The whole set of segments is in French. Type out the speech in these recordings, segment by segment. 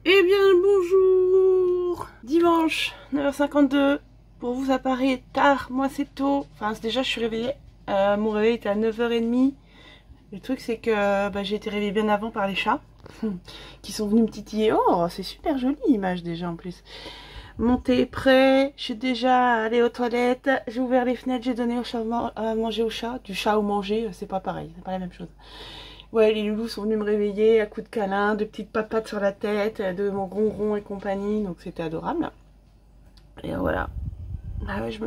Eh bien bonjour. Dimanche 9h52. Pour vous ça paraît tard, moi c'est tôt. Enfin déjà je suis réveillée. Mon réveil était à 9h30. Le truc c'est que j'ai été réveillée bien avant par les chats qui sont venus me titiller. Oh c'est super jolie image déjà en plus. Mon thé est prêt, je suis déjà allée aux toilettes, j'ai ouvert les fenêtres, j'ai donné au chat à manger au chat. Du chat au manger, c'est pas pareil, c'est pas la même chose. Ouais, les loulous sont venus me réveiller à coups de câlins, de petites papates sur la tête, de mon ronron et compagnie, donc c'était adorable. Et voilà. Ah ouais, je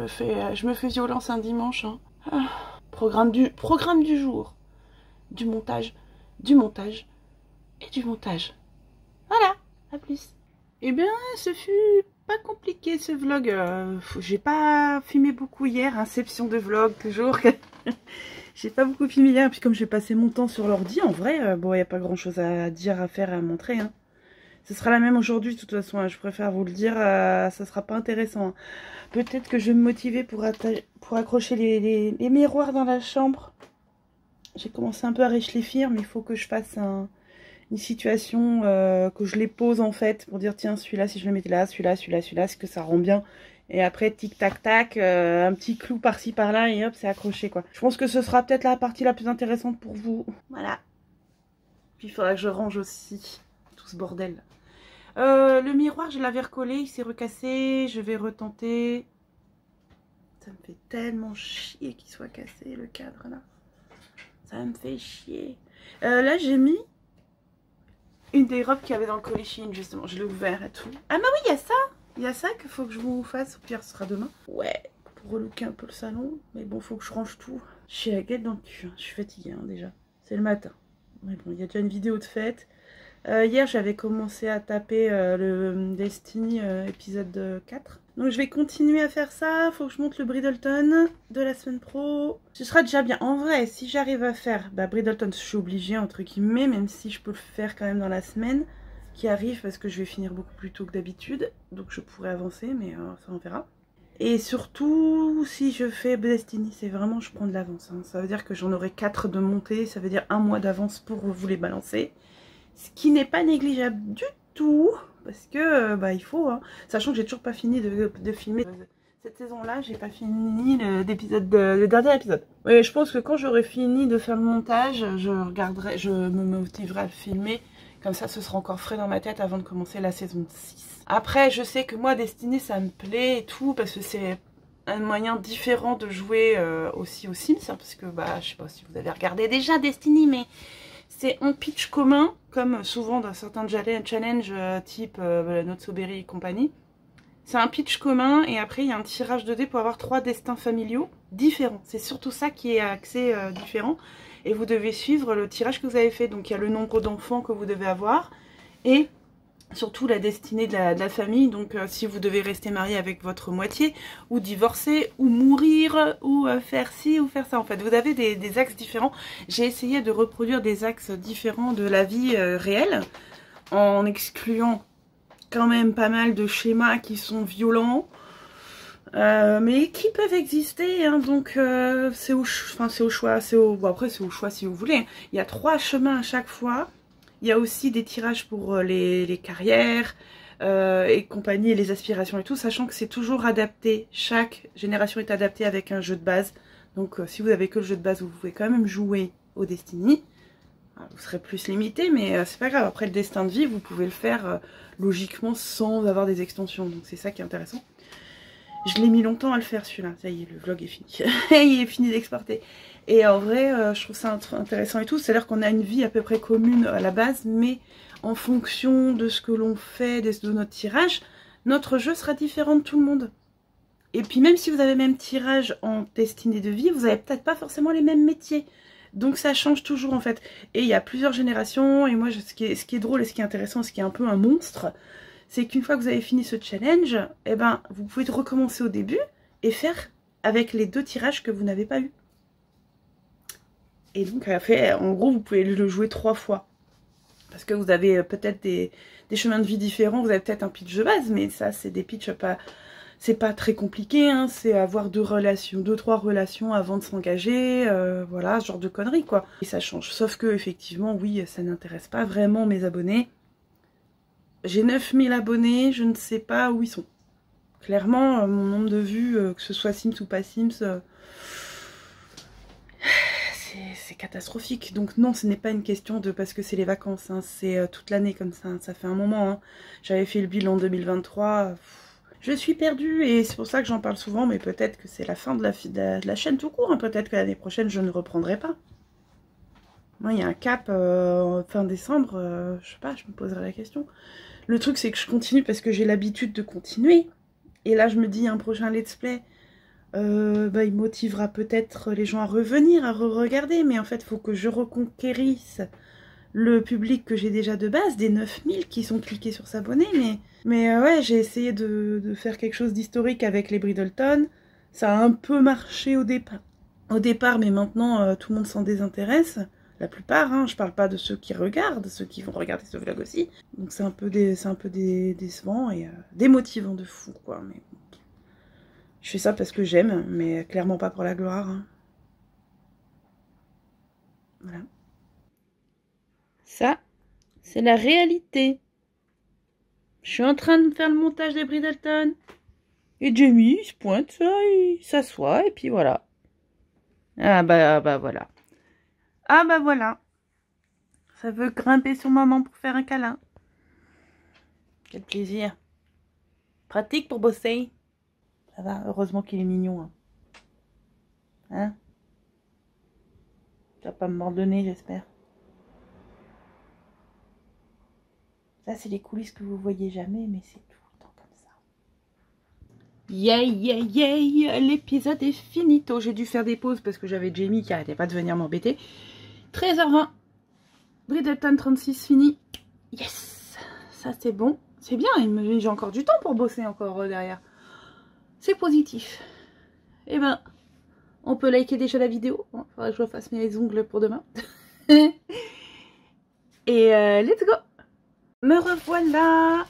me fais violence un dimanche. Hein. Ah. Programme du jour. Du montage et du montage. Voilà, à plus. Eh bien, ce fut pas compliqué ce vlog. J'ai pas filmé beaucoup hier, inception de vlog toujours. J'ai pas beaucoup filmé hier, puis comme j'ai passé mon temps sur l'ordi, en vrai, bon, il n'y a pas grand chose à dire, à faire, à montrer. Hein. Ce sera la même aujourd'hui, de toute façon, hein, je préfère vous le dire, ça sera pas intéressant. Hein. Peut-être que je vais me motiver pour accrocher les miroirs dans la chambre. J'ai commencé un peu à réfléchir, mais il faut que je fasse une situation, que je les pose en fait, pour dire tiens, celui-là, si je le mettais là, celui-là, est-ce que ça rend bien? Et après, tic-tac-tac, un petit clou par-ci, par-là, et hop, c'est accroché, quoi. Je pense que ce sera peut-être la partie la plus intéressante pour vous. Voilà. Puis il faudra que je range aussi tout ce bordel. Le miroir, je l'avais recollé, il s'est recassé, je vais retenter. Ça me fait tellement chier qu'il soit cassé, le cadre, là. Ça me fait chier. Là, j'ai mis une des robes qu'il y avait dans le colis Shein, justement. Je l'ai ouvert et tout. Ah, mais oui, il y a ça! Il y a ça qu'il faut que je vous fasse, au pire ce sera demain. Ouais, pour relooker un peu le salon. Mais bon, faut que je range tout. Je suis à la gueule dans le cul, hein. Je suis fatiguée hein, déjà. C'est le matin. Mais bon, il y a déjà une vidéo de fête. Hier, j'avais commencé à taper le Destiny épisode 4. Donc je vais continuer à faire ça. Faut que je monte le Bridleton de la semaine pro. Ce sera déjà bien. En vrai, si j'arrive à faire Bridleton, je suis obligée entre guillemets, même si je peux le faire quand même dans la semaine qui arrive parce que je vais finir beaucoup plus tôt que d'habitude, donc je pourrais avancer, mais ça on verra. Et surtout, si je fais Destiny, c'est vraiment, je prends de l'avance. Hein. Ça veut dire que j'en aurai 4 de montée, ça veut dire 1 mois d'avance pour vous les balancer. Ce qui n'est pas négligeable du tout, parce que il faut, hein. Sachant que j'ai toujours pas fini de filmer. Cette saison-là, j'ai pas fini le dernier épisode. Oui, je pense que quand j'aurai fini de faire le montage, je me motiverai à le filmer. Comme ça, ce sera encore frais dans ma tête avant de commencer la saison 6. Après, je sais que moi, Destiny, ça me plaît et tout, parce que c'est un moyen différent de jouer aussi aux Sims. Hein, parce que, je sais pas si vous avez regardé déjà Destiny, mais c'est un pitch commun, comme souvent dans certains challenges type Not So Berry et compagnie. C'est un pitch commun et après il y a un tirage de dés pour avoir 3 destins familiaux différents. C'est surtout ça qui est axé différent. Et vous devez suivre le tirage que vous avez fait. Donc il y a le nombre d'enfants que vous devez avoir et surtout la destinée de la famille. Donc si vous devez rester marié avec votre moitié ou divorcer ou mourir ou faire ci ou faire ça. En fait vous avez des axes différents. J'ai essayé de reproduire des axes différents de la vie réelle en excluant quand même pas mal de schémas qui sont violents, mais qui peuvent exister, hein, donc c'est au choix, après c'est au choix si vous voulez. Il y a 3 chemins à chaque fois. Il y a aussi des tirages pour les carrières et compagnie, et les aspirations et tout, sachant que c'est toujours adapté. Chaque génération est adaptée avec un jeu de base. Donc si vous avez que le jeu de base, vous pouvez quand même jouer au Destiny. Vous serez plus limité, mais c'est pas grave. Après le destin de vie, vous pouvez le faire logiquement sans avoir des extensions. Donc c'est ça qui est intéressant. Je l'ai mis longtemps à le faire celui-là. Ça y est, le vlog est fini. Il est fini d'exporter. Et en vrai, je trouve ça intéressant et tout. C'est-à-dire qu'on a une vie à peu près commune à la base, mais en fonction de ce que l'on fait, de notre tirage, notre jeu sera différent de tout le monde. Et puis même si vous avez le même tirage en destinée de vie, vous n'avez peut-être pas forcément les mêmes métiers. Donc ça change toujours en fait. Et il y a plusieurs générations. Et moi, ce qui est drôle et ce qui est intéressant, ce qui est un peu un monstre, c'est qu'une fois que vous avez fini ce challenge, eh ben, vous pouvez recommencer au début et faire avec les 2 tirages que vous n'avez pas eu. Et donc après, en gros, vous pouvez le jouer 3 fois. Parce que vous avez peut-être des chemins de vie différents. Vous avez peut-être un pitch de base, mais ça, c'est des pitchs pas... C'est pas très compliqué, hein, c'est avoir 2-3 relations avant de s'engager, voilà, ce genre de conneries, quoi. Et ça change, sauf que, effectivement, oui, ça n'intéresse pas vraiment mes abonnés. j'ai 9000 abonnés, je ne sais pas où ils sont. Clairement, mon nombre de vues, que ce soit Sims ou pas Sims, c'est catastrophique. Donc non, ce n'est pas une question de parce que c'est les vacances, hein, c'est toute l'année comme ça. Ça fait un moment. Hein. J'avais fait le bilan 2023. Je suis perdue et c'est pour ça que j'en parle souvent, mais peut-être que c'est la fin de la chaîne tout court. Hein. Peut-être que l'année prochaine, je ne reprendrai pas. Moi, il y a un cap fin décembre, je sais pas, je me poserai la question. Le truc, c'est que je continue parce que j'ai l'habitude de continuer. Et là, je me dis, un prochain let's play, il motivera peut-être les gens à revenir, à re-regarder. Mais en fait, il faut que je reconquérisse le public que j'ai déjà de base, des 9000 qui sont cliqués sur s'abonner. Mais ouais, j'ai essayé de faire quelque chose d'historique avec les Bridleton. Ça a un peu marché au départ, mais maintenant, tout le monde s'en désintéresse. La plupart, hein, je parle pas de ceux qui regardent, ceux qui vont regarder ce vlog aussi. Donc c'est un peu décevant et démotivant de fou, quoi. Mais je fais ça parce que j'aime, mais clairement pas pour la gloire. Hein. Voilà. Ça, c'est la réalité. Je suis en train de faire le montage des Bridleton. Et Jamie, il se pointe, ça, il s'assoit, et puis voilà. Ah bah voilà. Ah bah voilà. Ça veut grimper sur maman pour faire un câlin. Quel plaisir. Pratique pour bosser. Ça va, heureusement qu'il est mignon. Hein, tu vas pas me mordre le nez, j'espère. Ça, c'est les coulisses que vous voyez jamais, mais c'est tout le temps comme ça. Yay, l'épisode est finito. J'ai dû faire des pauses parce que j'avais Jamie qui arrêtait pas de venir m'embêter. 13h20. Bridleton 36 fini. Yes, ça c'est bon. C'est bien, j'ai encore du temps pour bosser encore derrière. C'est positif. Et ben, on peut liker déjà la vidéo. Il faudra que je refasse mes ongles pour demain. Et let's go. Me revoilà.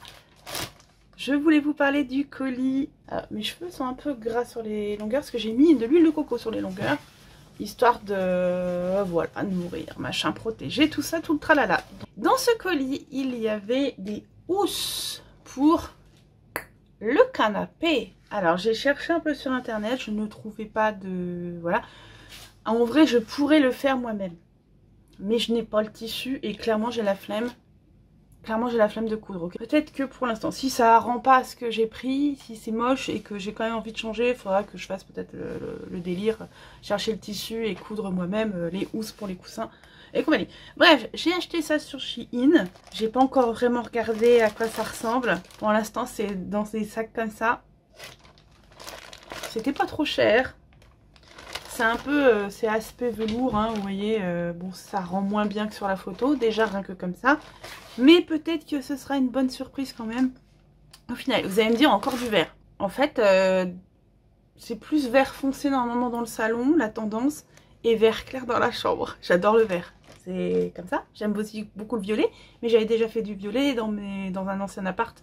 Je voulais vous parler du colis. Mes cheveux sont un peu gras sur les longueurs parce que j'ai mis de l'huile de coco sur les longueurs. Histoire de, voilà, nourrir, machin, protéger, tout ça, tout le tralala. Dans ce colis, il y avait des housses pour le canapé. Alors, j'ai cherché un peu sur internet, je ne trouvais pas de... Voilà. En vrai, je pourrais le faire moi-même. Mais je n'ai pas le tissu et clairement, j'ai la flemme. Clairement, j'ai la flemme de coudre. Okay. Peut-être que pour l'instant, si ça rend pas ce que j'ai pris, si c'est moche et que j'ai quand même envie de changer, il faudra que je fasse peut-être le délire, chercher le tissu et coudre moi-même les housses pour les coussins et compagnie. Bref, j'ai acheté ça sur Shein. J'ai pas encore vraiment regardé à quoi ça ressemble. Pour l'instant, c'est dans des sacs comme ça. C'était pas trop cher. C'est un peu, c'est aspect velours, hein, vous voyez, bon, ça rend moins bien que sur la photo, déjà rien que comme ça. Mais peut-être que ce sera une bonne surprise quand même. Au final, vous allez me dire encore du vert. En fait, c'est plus vert foncé normalement dans le salon, la tendance, et vert clair dans la chambre. J'adore le vert. C'est comme ça. J'aime aussi beaucoup le violet, mais j'avais déjà fait du violet dans un ancien appart.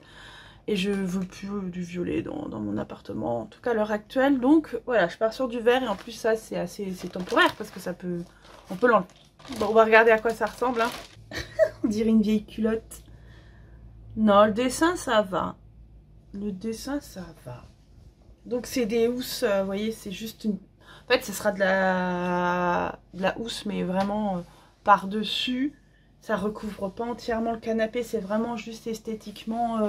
Et je veux plus du violet dans mon appartement, en tout cas à l'heure actuelle. Donc voilà, je pars sur du vert et en plus ça c'est temporaire parce que ça peut, on peut l'enlever. Bon, on va regarder à quoi ça ressemble. Hein. On dirait une vieille culotte. Non, le dessin ça va. Le dessin ça va. Donc c'est des housses, vous voyez, c'est juste une... En fait, ce sera de la housse, mais vraiment par-dessus. Ça recouvre pas entièrement le canapé, c'est vraiment juste esthétiquement...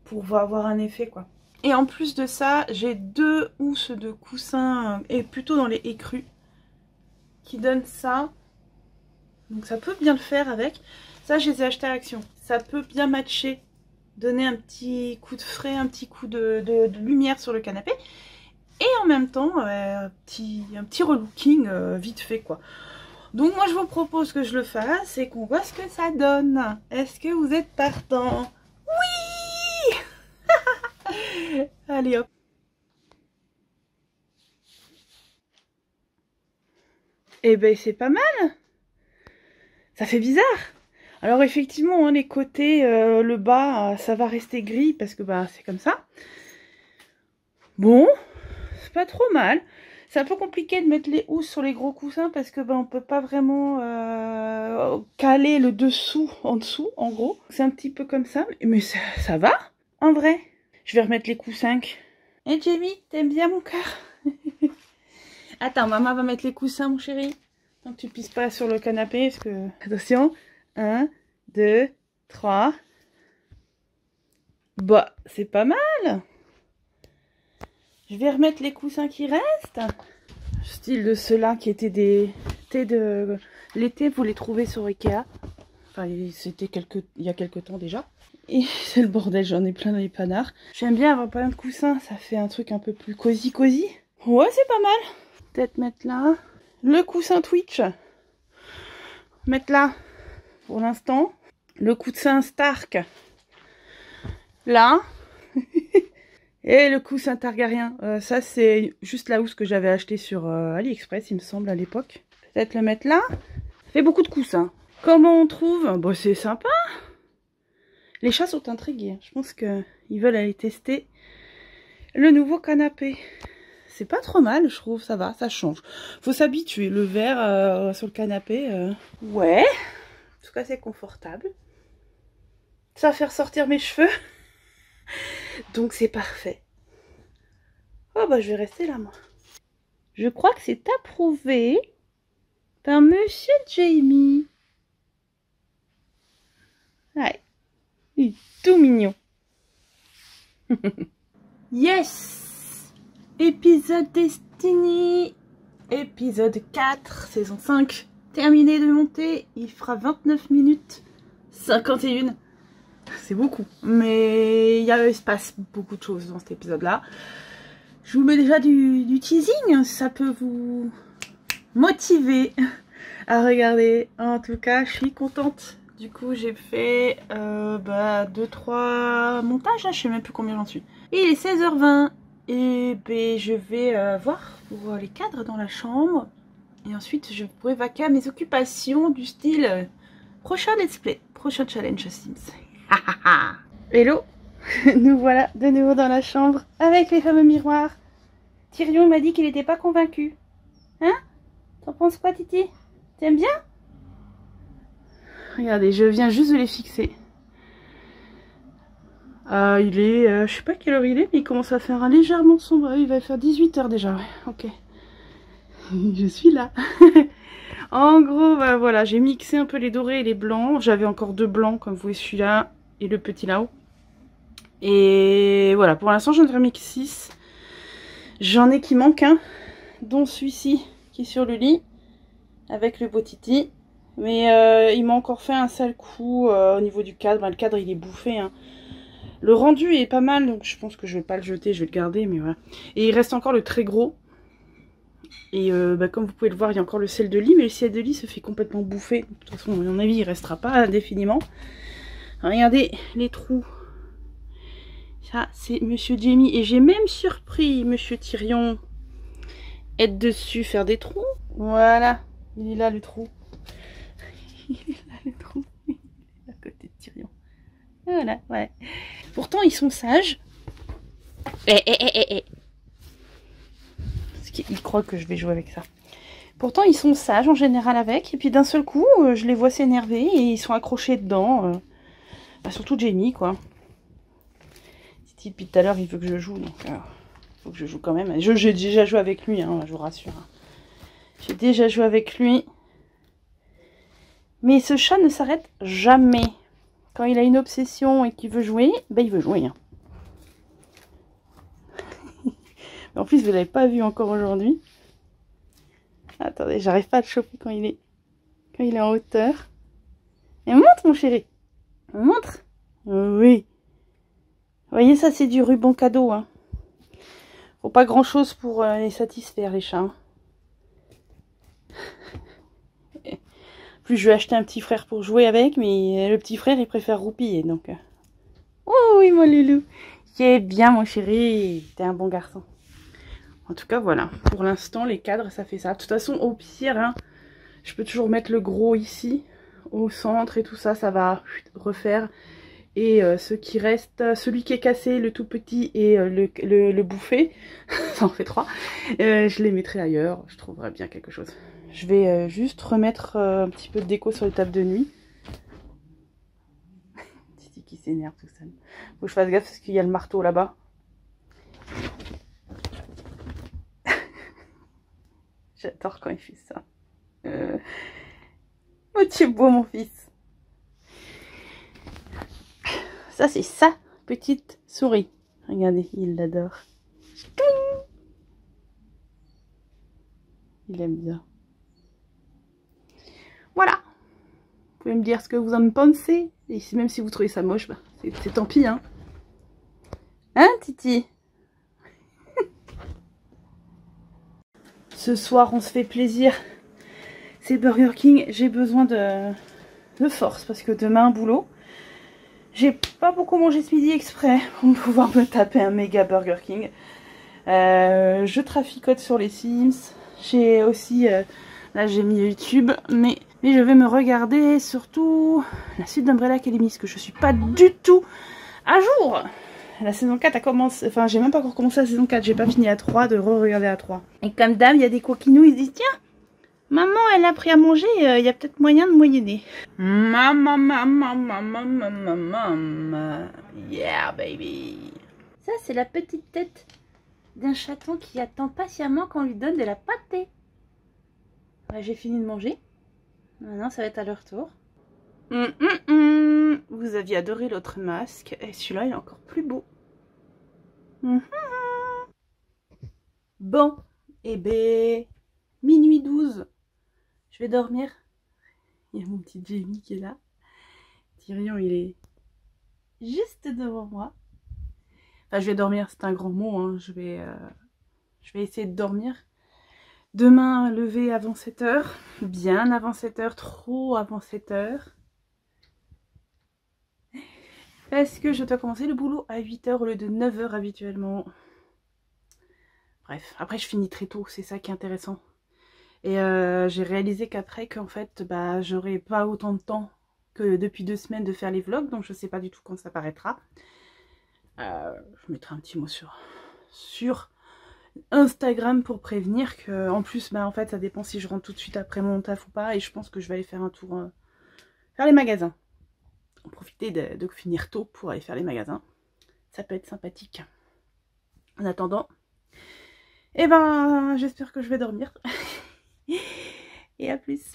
pour avoir un effet quoi. Et en plus de ça, j'ai 2 housses de coussins, et plutôt dans les écrus, qui donnent ça. Donc ça peut bien le faire avec. Ça, je les ai achetés à Action. Ça peut bien matcher, donner un petit coup de frais, un petit coup de lumière sur le canapé. Et en même temps, un petit relooking vite fait quoi. Donc moi je vous propose que je le fasse et qu'on voit ce que ça donne. Est-ce que vous êtes partant? Allez hop. Eh ben c'est pas mal. Ça fait bizarre. Alors effectivement, hein, les côtés, le bas, ça va rester gris parce que bah c'est comme ça. Bon, c'est pas trop mal. C'est un peu compliqué de mettre les housses sur les gros coussins parce que on peut pas vraiment caler le dessous en dessous, en gros. C'est un petit peu comme ça, mais ça va, en vrai. Je vais remettre les coussins. Et Jamie, t'aimes bien mon cœur? Attends, maman va mettre les coussins, mon chéri. Tant que tu pisses pas sur le canapé, parce que... Attention. 1, 2, 3. Bah, c'est pas mal. Je vais remettre les coussins qui restent. Style de ceux-là qui étaient des thés de l'été, vous les trouvez sur Ikea. Enfin, c'était il y a quelques temps déjà. Et c'est le bordel, j'en ai plein dans les panards. J'aime bien avoir plein de coussins, ça fait un truc un peu plus cosy. Ouais, c'est pas mal. Peut-être mettre là. Le coussin Twitch. Mettre là, pour l'instant. Le coussin Stark. Là. Et le coussin Targaryen. Ça, c'est juste la housse que j'avais acheté sur AliExpress, il me semble, à l'époque. Peut-être le mettre là. Ça fait beaucoup de coussins. Comment on trouve? Bon, c'est sympa. Les chats sont intrigués. Je pense qu'ils veulent aller tester le nouveau canapé. C'est pas trop mal, je trouve. Ça va, ça change. Faut s'habituer. Le verre sur le canapé. Ouais. En tout cas, c'est confortable. Ça va faire sortir mes cheveux. Donc, c'est parfait. Oh, bah, je vais rester là, moi. Je crois que c'est approuvé par Monsieur Jamie. Ouais. Il est tout mignon. Yes! Épisode Destiny. Épisode 4, saison 5. Terminé de monter. Il fera 29 minutes 51. C'est beaucoup. Mais il se passe beaucoup de choses dans cet épisode-là. Je vous mets déjà du teasing. Ça peut vous motiver à regarder. En tout cas, je suis contente. Du coup, j'ai fait 2-3 montages, là, je sais même plus combien j'en suis. Il est 16h20 et ben, je vais voir pour les cadres dans la chambre. Et ensuite, je pourrai vaquer à mes occupations du style prochain let's play, prochain challenge Sims. Hello, nous voilà de nouveau dans la chambre avec les fameux miroirs. Tyrion m'a dit qu'il n'était pas convaincu. Hein? T'en penses quoi, Titi? T'aimes bien? Regardez, je viens juste de les fixer. Il est... je sais pas quelle heure il est, mais il commence à faire un légèrement sombre. Il va faire 18 h déjà, ouais. Ok. Je suis là. En gros, bah, voilà, j'ai mixé un peu les dorés et les blancs. J'avais encore 2 blancs, comme vous voyez, celui-là et le petit là-haut. Et voilà, pour l'instant, j'en ai remis 6. J'en ai qui manquent un, dont celui-ci qui est sur le lit, avec le beau Titi. Mais il m'a encore fait un sale coup au niveau du cadre. Le cadre, il est bouffé. Hein. Le rendu est pas mal, donc je pense que je vais pas le jeter, je vais le garder. Mais voilà. Et il reste encore le très gros. Et comme vous pouvez le voir, il y a encore le sel de lit. Mais le sel de lit se fait complètement bouffer. De toute façon, à mon avis, il restera pas indéfiniment. Regardez les trous. Ça, c'est Monsieur Jamie. Et j'ai même surpris Monsieur Tyrion être dessus, faire des trous. Voilà, il est là le trou. Il est là le trou. Il est à côté de Tyrion. Voilà, ouais. Pourtant, ils sont sages. Parce qu'ils croient que je vais jouer avec ça. Pourtant, ils sont sages en général avec. Et puis d'un seul coup, je les vois s'énerver et ils sont accrochés dedans. Surtout Jamie, quoi. Titi, depuis tout à l'heure, il veut que je joue. Donc, faut que je joue quand même. J'ai déjà joué avec lui, hein, je vous rassure. J'ai déjà joué avec lui. Mais ce chat ne s'arrête jamais. Quand il a une obsession et qu'il veut jouer, ben il veut jouer. Hein. En plus, vous ne l'avez pas vu encore aujourd'hui. Attendez, j'arrive pas à le choper quand il est en hauteur. Et montre, mon chéri. Montre. Oui. Vous voyez, ça, c'est du ruban cadeau. Hein. Faut pas grand-chose pour les satisfaire, les chats. Hein. Plus je vais acheter un petit frère pour jouer avec, mais le petit frère, il préfère roupiller, donc... Oh oui, mon loulou. C'est bien, mon chéri. T'es un bon garçon. En tout cas, voilà. Pour l'instant, les cadres, ça fait ça. De toute façon, au pire, hein, je peux toujours mettre le gros ici, au centre et tout ça. Ça va refaire. Et ce qui reste, celui qui est cassé, le tout petit et le bouffé, ça en fait 3, je les mettrai ailleurs, je trouverai bien quelque chose. Je vais juste remettre un petit peu de déco sur les tables de nuit. Titi qui s'énerve tout seul. Faut que je fasse gaffe parce qu'il y a le marteau là-bas. J'adore quand il fait ça. Oh, tu es beau mon fils. Ça c'est sa petite souris. Regardez, il l'adore. Il aime bien. Voilà. Vous pouvez me dire ce que vous en pensez. Et même si vous trouvez ça moche, bah, c'est tant pis. Hein, Titi? Ce soir, on se fait plaisir. C'est Burger King. J'ai besoin de force parce que demain, boulot. J'ai pas beaucoup mangé ce midi exprès pour pouvoir me taper un méga Burger King. Je traficote sur les Sims. J'ai aussi... là, j'ai mis YouTube. Mais je vais me regarder surtout la suite d'Umbrella Academy. Parce que je suis pas du tout à jour. La saison 4 a commencé... Enfin, j'ai même pas encore commencé la saison 4. J'ai pas fini à 3 de re-regarder à 3. Et comme d'hab, il y a des coquinous. Ils se disent, tiens, maman, elle a pris à manger. Il y a peut-être moyen de moyenner. Maman, maman, maman, maman, maman. Yeah, baby. Ça, c'est la petite tête d'un chaton qui attend patiemment qu'on lui donne de la pâtée. Ouais, j'ai fini de manger. Maintenant, ça va être à leur tour. Vous aviez adoré l'autre masque. Et celui-là, il est encore plus beau. Bon, et ben, minuit 12. Je vais dormir. Il y a mon petit Jamie qui est là. Tyrion, il est juste devant moi. Enfin, je vais dormir, c'est un grand mot. Hein. Je vais essayer de dormir. Demain, lever avant 7 h. Bien avant 7 h, trop avant 7 h. Parce que je dois commencer le boulot à 8 h au lieu de 9 h habituellement. Bref, après je finis très tôt, c'est ça qui est intéressant. Et j'ai réalisé qu'après, qu'en fait, bah, j'aurai pas autant de temps que depuis 2 semaines de faire les vlogs, donc je sais pas du tout quand ça paraîtra. Je mettrai un petit mot sur Instagram pour prévenir que, en plus, bah, en fait, ça dépend si je rentre tout de suite après mon taf ou pas, et je pense que je vais aller faire un tour, faire les magasins. Profiter de finir tôt pour aller faire les magasins. Ça peut être sympathique. En attendant, eh ben, j'espère que je vais dormir. Et à plus.